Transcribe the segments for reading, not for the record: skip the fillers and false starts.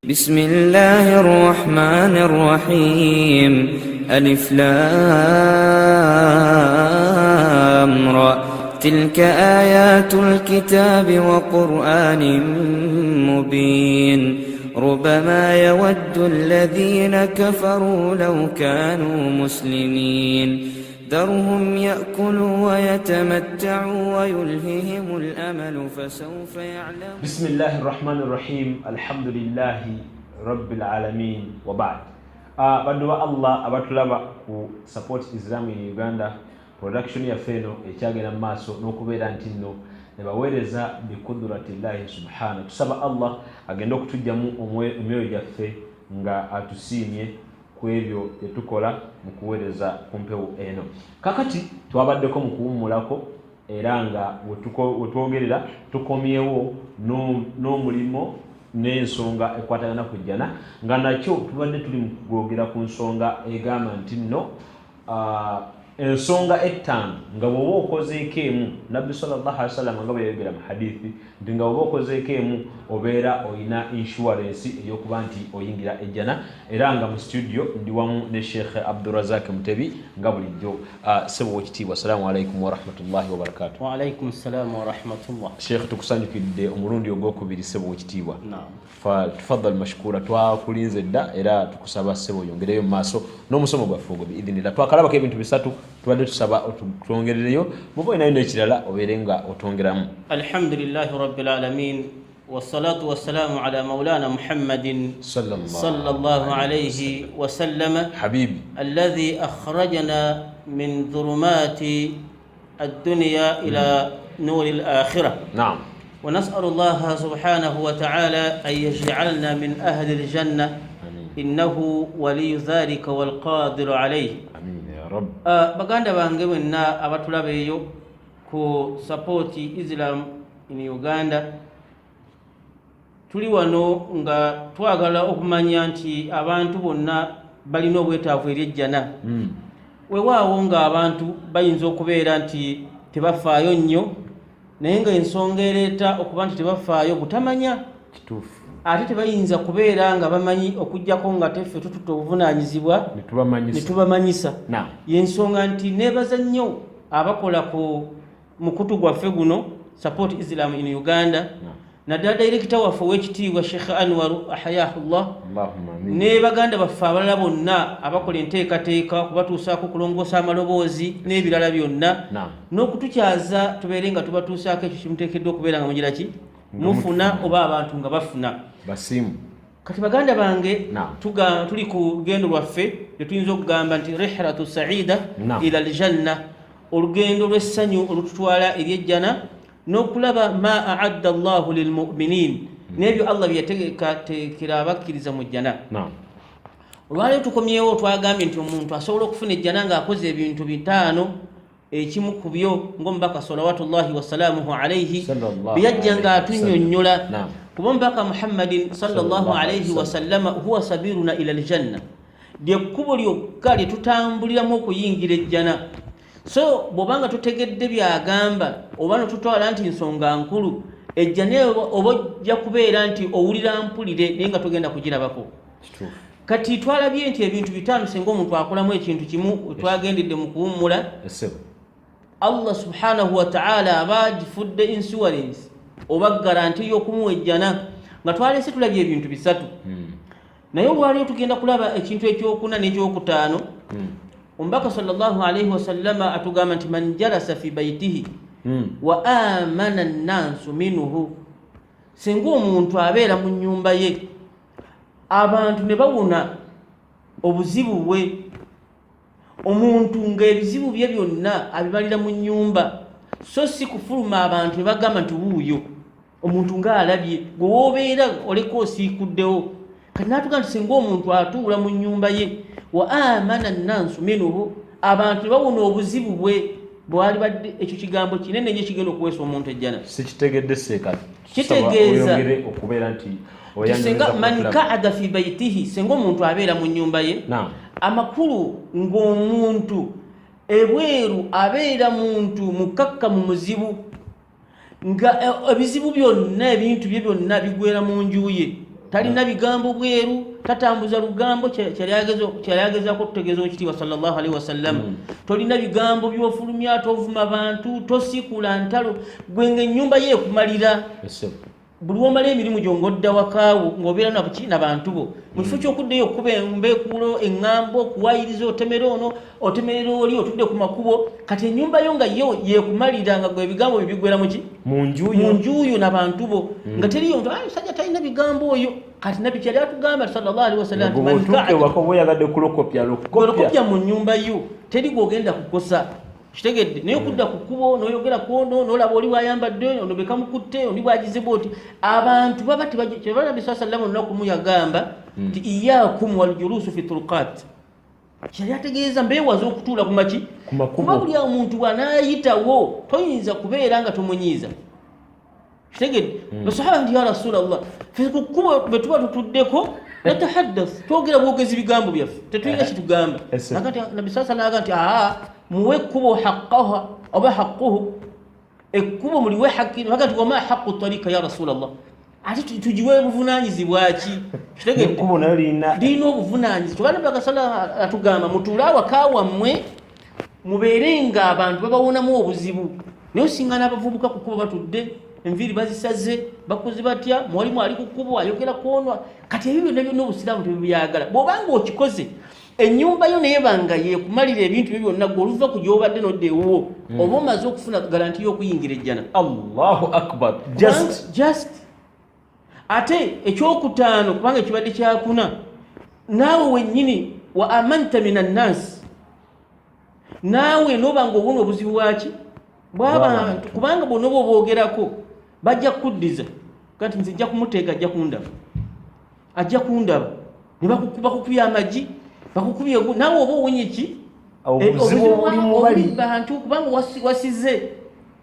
بسم الله الرحمن الرحيم ألف لام را تلك آيات الكتاب وقرآن مبين ربما يود الذين كفروا لو كانوا مسلمين ذرهم يأكلوا ويتمتعوا ويلههم الأمل فسوف يعلمون. بسم الله الرحمن الرحيم الحمد لله رب العالمين وبعد. Bandu wa Allah abatulaba ku support Islam in Uganda production ya feno ekyagenda maaso n'okubeera nti nno ne baweereza bi kudratillahi subhanahu. Tusaba Allah agenda okutujjamu omwoyo gyaffe nga atusiimye ku ebyo byetukola mu kuweereza ku mpewo eno. Kakati twabaddeko mu kuwummulako era nga wetwogerera tukomyewo n'omulimo n'ensonga ekwatagana ku jjana nga nakyo tubadde tuli mu kugogera ku nsonga egamba nti nno ensonga ettaano nga bw'oba okozeeko emu nabbi sallallahu alaihi wasallam nga bwe yayogera mu hadithi nti nga bw'oba okozeeko emu obeera olina insurance ey'okuba nti oyingira ejjana. Era nga mu studio ndi wamu ne Sheikh Abdurazak Mutebi nga bulijjo. Sebo wekitiibwa, assalamu alaikum warahmatullahi wabarakatuh. Wa alaikum salam wa rahmatullah. Sheikh, tukusanyukidde omulundi ogwokubiri sebo wekitiibwa. Naam. Tafadhal mashkura, twakulinze dda era tukusaba sebo yongereyo mu maaso n'omusomo gwaffe ogwo biidhinillah. Twakalabako ebintu bisatu tubadde tusaba otwongerereyo muba olinayo n'ekirala obeere nga otwongeramu. Alhamdulillahi rabbil alamin wassalatu wassalamu ala maulana Muhammadin sallallahu alayhi wa sallam habibi alladhi akhrajana min dhulumati ad-dunya ila nuri al-akhirah. Naam. ونسأل الله سبحانه وتعالى أن يجعلنا من أهل الجنة إنه ولي ذلك والقادر عليه. آمين يا رب. baganda bange wenna abatulabeeyo ku support Islam in Uganda, tuli wano nga twagala okumanya nti abantu bonna balina obwetaavu eri ejjana. Weewaawo nga abantu bayinza okubeera nti tebafaayo nnyo, naye nga ensonga ereeta okuba nti tebafaayo butamanya kituufu, ate tebayinza kubeera nga bamanyi okujjako nga teffe tututte obuvunaanyizibwa ne tubamanyisa. Y'ensonga nti neebaza nnyo abakola ku mukutu gwaffe guno support Islam in Uganda, naddala director waffe ow'ekitiibwa Sheikh Anwar ahayahullah, ne baganda baffe abalala bonna abakola enteekateeka kubatuusaako kulongoosa amaloboozi n'ebirala byonna, n'okutukyaza tubeere nga tubatuusaako ekyo kimuteekeddwa okubeera nga mugira ki mufuna oba abantu nga bafuna basiimu. Kati baganda bange tuli ku lugendo lwaffe lwetuyinza okugamba nti rihlatu saida ila aljanna, olugendo lw'essanyu olututwala eri ejjana n'okulaba ma aadda Allahu lilmuminin, n'ebyo Allah byeyateekera abakkiriza mu jjana. Olwaleero tukomyewo twagambye nti omuntu asobola okufuna ejjana ng'akoze ebintu bitaano, ekimu ku byo ng'omubaka salawatullahi wasalaamuhu alaihi byajja ng'atunnyonnyola. Kuba omubaka Muhammadin sallallahu alaihi wasallama huwa sabiruna ila aljanna, lyekkubo lyokka lye tutambuliramu okuyingira ejjana. So bw'obanga tutegedde byagamba oba notutwala nti nsonga nkulu, ejjana oba ojja kubeera nti owulira mpulire naye nga togenda kugirabako. Kati twalabye nti ebintu bitaano singa omuntu akolamu ekintu kimu twagendedde mu kuwummula, Allah subhanahu wa ta'ala aba agifudde insurance oba garanti y'okumuwa ejjana, nga twalese tulabye ebintu bisatu. Naye olwaleero tugenda kulaba ekintu ekyokuna n'ekyokutaano. Omubaka sallallahu alaihi wasallama atugamba nti man jalasa fi baitihi wa amana nnansu minhu, singa omuntu abeera mu nnyumba ye abantu ne bawuna obuzibu bwe, omuntu ng'ebizibu bye byonna abimalira mu nnyumba, so si kufuluma abantu ne bagamba nti wuuyo omuntu ng'alabye gwe woobeera oleka osiikuddewo. Kati n'atugamba nti singa omuntu atuula mu nnyumba ye wa amana nnansu minhu, abantu ne bawuna obuzibu bwe, bwali badde ekyo kigambo kinene nnyo kigenda okuweesa omuntu ejjana. Sikitegedde seeka kitegeeza okubeera nti singa man kaada fi baitihi, singa omuntu abeera mu nnyumba ye, amakulu ng'omuntu ebweru abeera muntu mukakka mu muzibu, nga ebizibu byonna ebintu bye byonna bigwera mu nju ye, talina bigambo bweru tatambuza lugambo kyalyagezaako okutegeeza ekitiibwa sallallahu alaihi wasallam tolina bigambo byofulumya tovuma bantu tosikula ntalo gwenga ennyumba ye ekumalira buli womala emirimu gyo ng'odda wakaawo ng'obeera na bantu bo mu kifo ky'okuddeyo okuba embeekuulo eŋŋambo okuwayiriza otemera ono otemerera oli otudde ku makubo kati ennyumba yo nga yo yeekumalira nga gwe ebigambo bye bigwera muki mu njuuyo n'abantu bo nga teriyo nti sajja talina bigambo oyo kati nabbi kyali atugamba sallallahu alaihi wasallam olokopya mu nnyumba yo teri gw'ogenda kukosa kitegedde naye okudda ku kkubo n'oyogera kwono n'olaba oli bw'ayambadde ono bekamukutte oli bw'agizibwa oti abantu baba kyebala nabbi saa sallam olunaku lumu yagamba nti iyakum waljulusu fi turuqat kyali ategeeza mbeewaza okutuula ku maki kuba buli omuntu bw'anaayitawo toyinza kubeera nga tomunyiiza kitegedde basahaba nti ya rasulallah fe ku kkubo bwe tuba tutuddeko natahaddath twogera bwogezi bigambo byaffe tetulina kitugamba nakati nabbi saa sallam aga nti muwe ekkubo haqqaha oba haqquhu ekkubo muliwe haqqi wakati wama haqqu tariqa ya rasulallah ate tugiwe buvunaanyizibwa ki kitegedde lina obuvunaanyizibwa tubana bagasala atugamba mutuule awaka wammwe mubeere nga abantu babawonamu obuzibu naye osinga n'abavubuka ku kkubo batudde enviiri bazisaze bakoze batya mwalimu ali ku kkubo ayogera kwonwa kati ebyo byonna byonna obusiraamu tebibyagala bw'obanga okikoze ennyumba yo naye banga yeekumalira ebintu byo byonna gwe oluva ku gy'obadde n'odda ewuwo oba omaze okufuna garanti y'okuyingira ejjana. Allahu akbar. Just ate ekyokutaano kubanga ekibadde kyakuna naawe wennyini wa amanta minan nas naawe n'obanga obuna obuzibu bwaki bw'abantu kubanga bonna oba oboogerako bajja kukuddiza kati nze nja kumuteeka ajja kundaba ne bakukubya amagi bakukubye naawe oba owonye ki obuzibu buli bantu kubanga wasize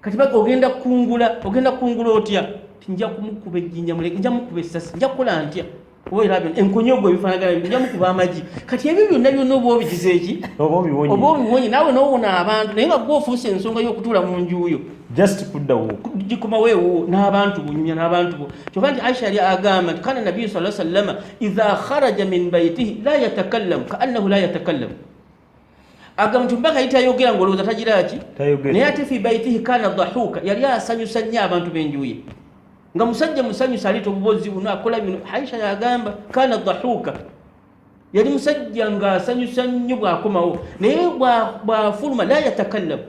kati baga ogenda kungula otya tinja kumukuba ejjinja muleke nja mukuba essasi nja kukola ntya oba era enkonyogo ebifaanagana nja mukuba amagi kati ebyo byonna byonna oba obigize eki oba obibonye naawe n'owona abantu naye nga gwofuusa ensonga y'okutuula mu njuuyo just kuddawo gikomaweewo n'abantu bunyumya n'abantu bo kyova nti Aisha yali agamba nti kana nabiyyu sallallahu alaihi wasallam idha kharaja min baytihi la yatakallamu kaannahu la yatakallamu agamba nti mpaka yitayogera ng'olowooza tagira ki naye ate fi baytihi kana dhahuka yali asanyusa nnyo abantu b'enjuye nga musajja musanyusa alita obubozi buno akola bino. Aisha yagamba kana dhahuka yali musajja ng'asanyusa nnyo bw'akomawo naye bw'afuluma la yatakallamu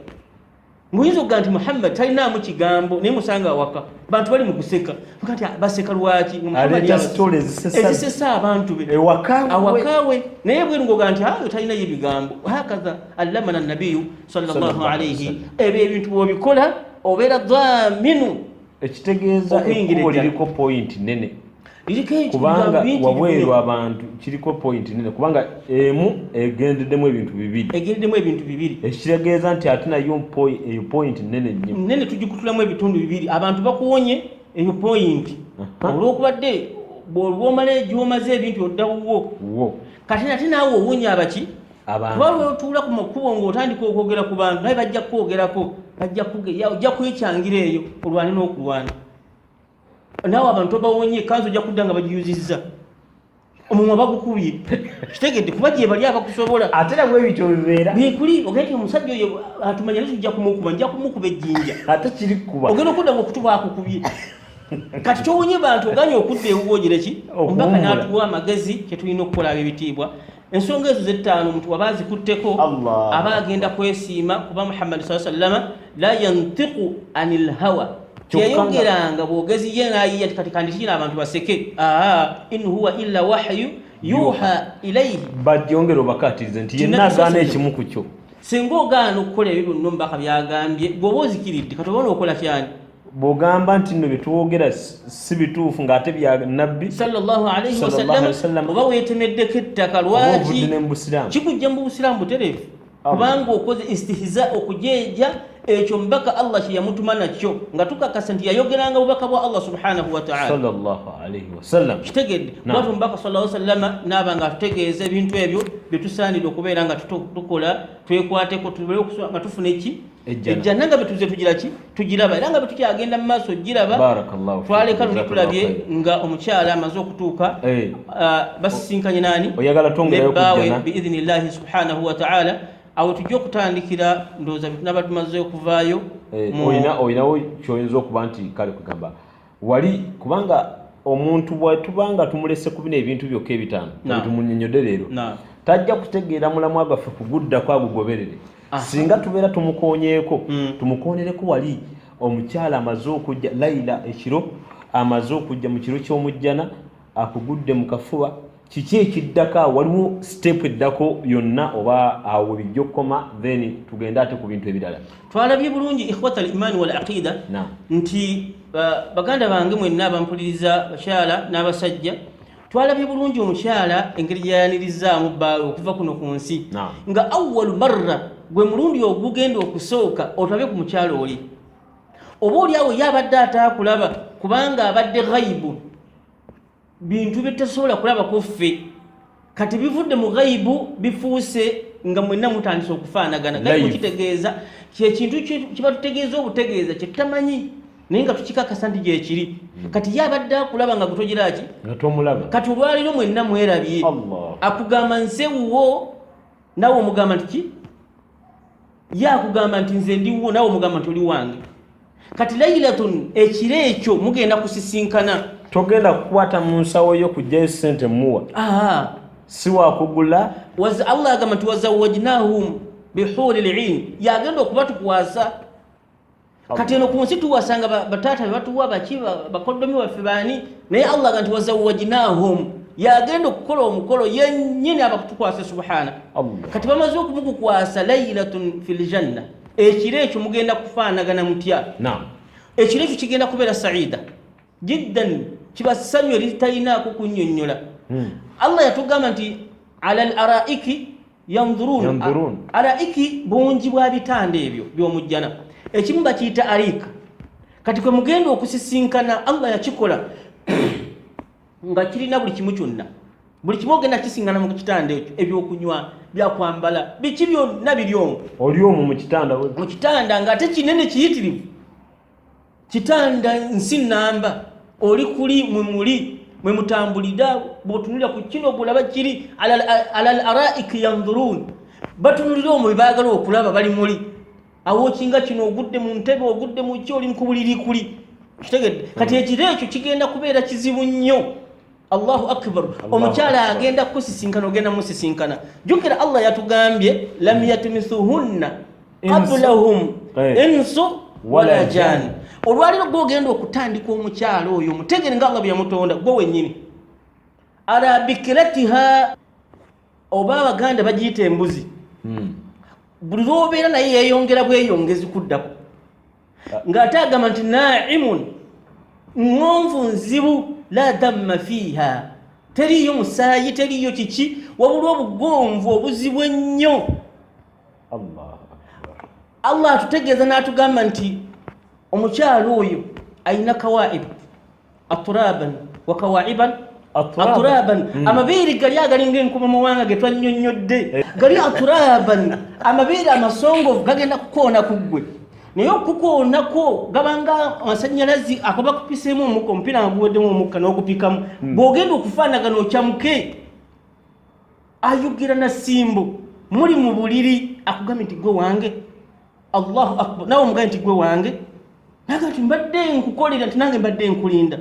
ng'oyinza okuga nti Muhammad talinaamu kigambo naye musanga awaka bantu bali mu kuseka kati baseka lwaki ezisesa abantu be awakawe naye bweru ng'oga nti ayo talinayo ebigambo hakaza allamana nabiyu sallallahu alaihi ebyo ebintu bw'obikola obeera dhaminu ekitegeeza ekkubo liriko point nene kubanga wabweru abantu kiriko point nene kubanga emu egendeddemu ebintu bibiri ekitegeeza nti ate nayo eyo point nene nnyo nene tugikutulamu ebitundu bibiri abantu bakuwonye eyo point olwokubadde bw'omala gy'omaze ebintu oddawo kati ate naawe owonye abaki kuba lwotuula ku makubo ng'otandika okwogera ku bantu naye bajja kukwogerako ojja kwekyangira eyo olwane n'okulwana naawe abantu obawonye kanzu ojja kudda nga bagiyuzizza omumwa bagukubye kitegedde kuba gye bali abakusobola ate nabwe ebityo bibeera bikuli ogenda omusajja oyo atumanya nja kumukuba ejjinja ate kiri kuba ogenda okudda ng'okutuba akukubye kati towonye bantu oganye okudda ewuwogere ki ombaka n'atuwa amagezi kyetulina okukola ab'ebitiibwa ensonga ezo z'ettaano omuntu waba azikutteko aba agenda kwesiima kuba Muhammad sallallahu alaihi wasallam la yantiqu anil hawa teyayogeranga bwogezi ye n'ayiya kati kandi kikina abantu baseke in huwa illa wahyu yuha ilayhi bajjongera obakatirize nti yenna agaana ekimu ku kyo singa ogaana okukola ebyo byonna omubaka byagambye bw'oba ozikiridde kati oba n'okola kyani bw'ogamba nti nno byetwogera si bituufu ng'ate bya nabbi sallallahu alaihi wasallam oba weetemeddeko ettaka lwaki kikujja mu busiraamu butereevu kubanga okoze istihza okujeeja ekyo mbaka Allah kye yamutuma nakyo nga tukakasa nti yayogeranga bubaka bwa Allah subhanahu wa ta'ala sallallahu alayhi wasallam. kitegedde watu mbaka sallallahu alayhi wasallam nabanga tutegeeza ebintu ebyo byetusaanidde okubeera nga tukola twekwateko tubere okusoma nga tufuna eki ejjana nga betuze tugiraba era nga betukyagenda mu maaso giraba. Barakallahu twaleka luli tulabye nga omukyala amaze okutuuka basisinkanye nani oyagala tongerayo kujjana biidhnillahi subhanahu wa ta'ala. Awo tujja okutandikira ndowooza tunaba tumaze okuvaayo oyinawo kyoyinza okuba nti kale kugamba wali kubanga omuntu bwetubanga tumulese ku bino ebintu byokka ebitaano tumunyonyodde leero tajja kutegeera mulamwa gwaffe kuguddako agugoberere singa tubeera tumukoonyeeko tumukoonерeko wali omukyala amaze okujja layila ekiro amaze okujja mu kiro ky'omujjana akugudde mu kafuba kiki ekiddako waliwo step eddako yonna oba awo bijja okukoma then tugenda ate ku bintu ebirala. Twalabye bulungi ikhwata al-iman wal aqida nti baganda bange mwenna abampuliriza bakyala n'abasajja twalabye bulungi omukyala engeri gyayanirizaamu bbaawe okuva kuno ku nsi nga awwalu marra gwe mulundi ogugenda okusooka otabe ku mukyala oli oba oli awo yabadde ataakulaba kubanga abadde ghaibu bintu bitasobola kulaba ko ffe kati bivudde mu ghaibu bifuuse nga mwenna mutandise okufaanagana ghaibu kitegeeza kyekintu kiba tutegeeza obutegeeza kyetamanyi naye nga tukikakasa nti gyekiri kati yabadde akulaba nga gutogeraki nga tomulaba kati olwaliro mwenna mwerabye akugamba nsewuwo nawe omugamba nti ki yakugamba nti nze ndiwo nawe omugamba nti oli wange kati laylatun ekiro ekyo mugenda kusisinkana togenda kukwata mu nsawo yo kujjayo ssente muwa si wakugula Allah agamba nti wazawajnahum bihuri l'in yagenda okuba tukwasa kati eno ku nsi tuwasanga bataata bebatuwa baki bakoddomi baffe baani naye Allah agamba nti wazawajnahum yagenda okukola omukolo yennyini abakutukwasa subhana kati bamaze okumukukwasa laylatun fil janna ekiro ekyo mugenda kufaanagana mutya ekiro ekyo kigenda kubeera saida jiddan kibasanyo litalinaako kunnyonnyola. Allah yatugamba nti ala al-araiki yanzurun araiki bungi bwa bitanda ebyo by'omujjana ekimu bakiyita arika kati kwe mugenda okusisinkana Allah yakikola nga kirina buli kimu kyonna buli kimu ogenda kisingana mu kitanda ekyo ebyokunywa byakwambala biki byonna biri omwo oli omwo mu kitanda ng'ate kinene kiyitirivu kitanda nsi namba oli kuli mwe mutambulira bw'otunulira ku kino bulaba kiri ala al-araiki yanzurun batunulira omwo bebaagala okulaba bali muli awo kinga kino ogudde mu ntebe ogudde mu kyo oli ku buliri kuli kitegedde kati ekiro ekyo kigenda kubeera kizibu nnyo. Allahu akbar omukyala agenda kusisinkana ogenda musisinkana jukira Allah yatugambye lam yatmisuhunna qablahum insu wala jan olwaliro gwogenda okutandika omukyala oyo omutegere nga Allah bwe yamutonda gwe wennyini ala bikiratiha oba abaganda bagiyita embuzi buli lwobeera naye yeeyongera bweyongezi kuddako ng'ate agamba nti naimun ŋŋonvu nzibu la damma fiha teriyo musaayi teriyo kiki wabula obugonvu obuzibu ennyo. Allah atutegeeza n'atugamba nti omukyalo oyo ayina kawaib aturaban wa kawaiban aturaban amabeere gali agalinga enkuma mu wanga ge twannyonnyodde gali aturaban amabeere amasongovu gagenda kukoona ku ggwe naye okukoonako gabanga amasannyalazi akoba kupiseemu omukka omupiira nga guweddemu omukka n'ogupikamu bw'ogenda okufaanagana okyamuke ayogera na simbo muli mu buliri akugambye nti gwe wange Allahu akbar nawe omugambye nti gwe wange naga nti mbadde nkukolera nti nange mbadde nkulinda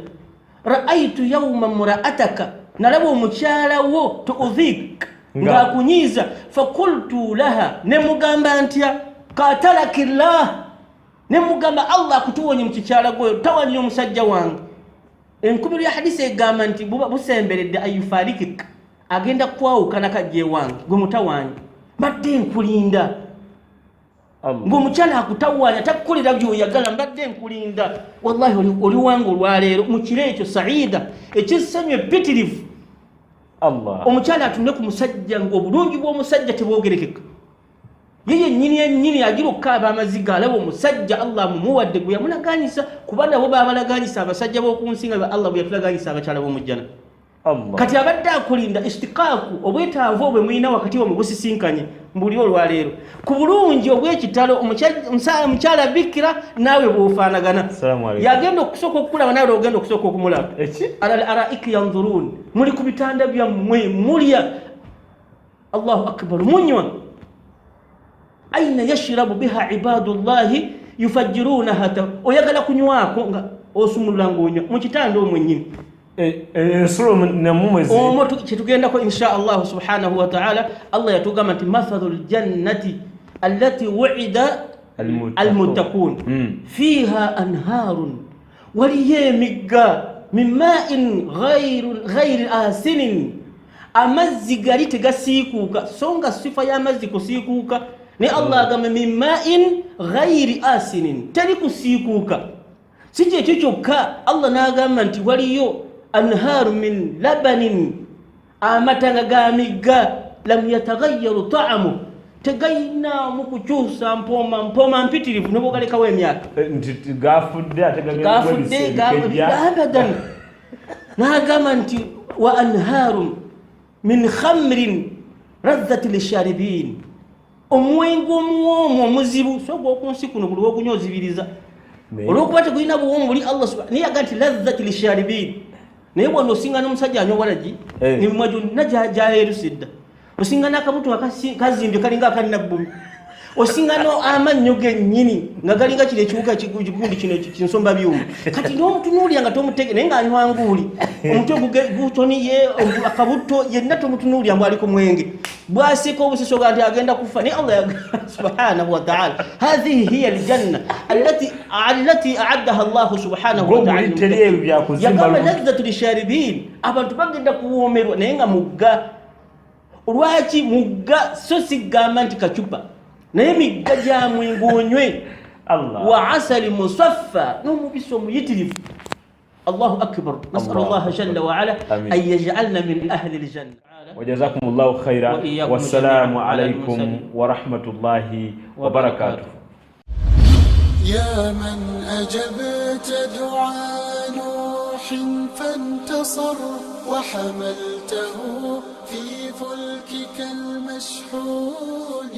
ra'aytu yawma mura'ataka nalaba omukyala wo tuudhik ng'akunyiiza fakultu laha ne mugamba ntya qatalakillah ne mugamba Allah akutuwonye mu kikyala gwe tawanyira omusajja wange. Enkubiro ya hadisi egamba nti busemberedde ayufarikik agenda kwawukana kajje wange gwe mutawanyi mbadde nkulinda ng'omukyala akutawanya takukolera by'oyagala mbadde nkulinda wallahi oli wange olwaleero mu kiro ekyo saida ekissanyu epitirivu omukyala atunde ku musajja ng'obulungi bw'omusajja tebwogerekeka yeye nyini agira okkaaba amaziga alaba omusajja Allah mumuwadde gwe yamunaganyisa kuba nabo babalaganyisa abasajja b'okunsinga ba Allah bwe yatulaganyisa abakyala b'omujjana kati abadde akulinda istiqaaku obwetaavu obwe mulina wakati wo mubusisinkanye mbuli olwaleero ku bulungi obw'ekitalo omukyala bikira naawe bw'ofaanagana yagenda okusooka okukulaba nawe ogenda okusooka okumulaba araiki yanzurun muli ku bitanda byammwe mulya Allahu akbar munywa aina yashrabu biha ibadullahi yufajjirunaha oyagala kunywako nga osumulula ng'onywa mu kitanda omwe nnyini ensolo namumwezi omwo kitugendako insha Allah subhanahu wa ta'ala Allah yatugamba nti mathalul jannati allati wu'ida almuttaqun fiha anharun waliyo emigga min ma'in ghayri asinin amazzi gali tegasiikuuka so nga sifa y'amazzi kusiikuuka ne Allah agamba min ma'in ghayri asinin teri kusiikuuka si kyekyo kyokka Allah n'agamba nti waliyo anharu min labanin amatanga gamigga lam yataghayyaru ta'amu tegayinaamu kukyusa mpoma mpitirivu nobogalekawo emyaka gafudde abadan n'agamba nti wa anharu min khamrin razzati lisharibin omwengo omwomu omuzibu so gwokunsi kuno buli wokunyozibiriza olwokuba tegulina buwomu buli Allah subhanahu niye agati lazzati lisharibin naye bwonna osinga n'omusajja anywa walagi emimwa gyonna gyayerusidda osinga n'akabuto kazimbye kalinga akalina bbumi osinga amannyo gennyini nga galinga kino ekiwuka kigundi kino kinsomba byuma kati n'omutunuulya nga tomutege naye ng'anywa nguuli omutwe gutoniye akabuto yenna tomutunuulya mbw aliko mwenge bwasika obusiso ga nti agenda kufa naye Allah subhanahu wa ta'ala hadhihi hiya aljanna allati a'addaha Allah subhanahu wa ta'ala yagamba lazzatu lisharibin abantu bagenda kuwoomerwa naye nga mugga lwaki mugga so sigamba nti kacupa naye migga gya mwengonywe wa asali musaffa n'omubisi omuyitirivu Allahu akbar nas'al Allah jalla wa ala an yaj'alna min ahli aljanna وجزاكم الله خيرا والسلام عليكم ورحمة الله وبركاته يا من أجبت دعاء نوح فانتصر وحملته في فلكك المشحون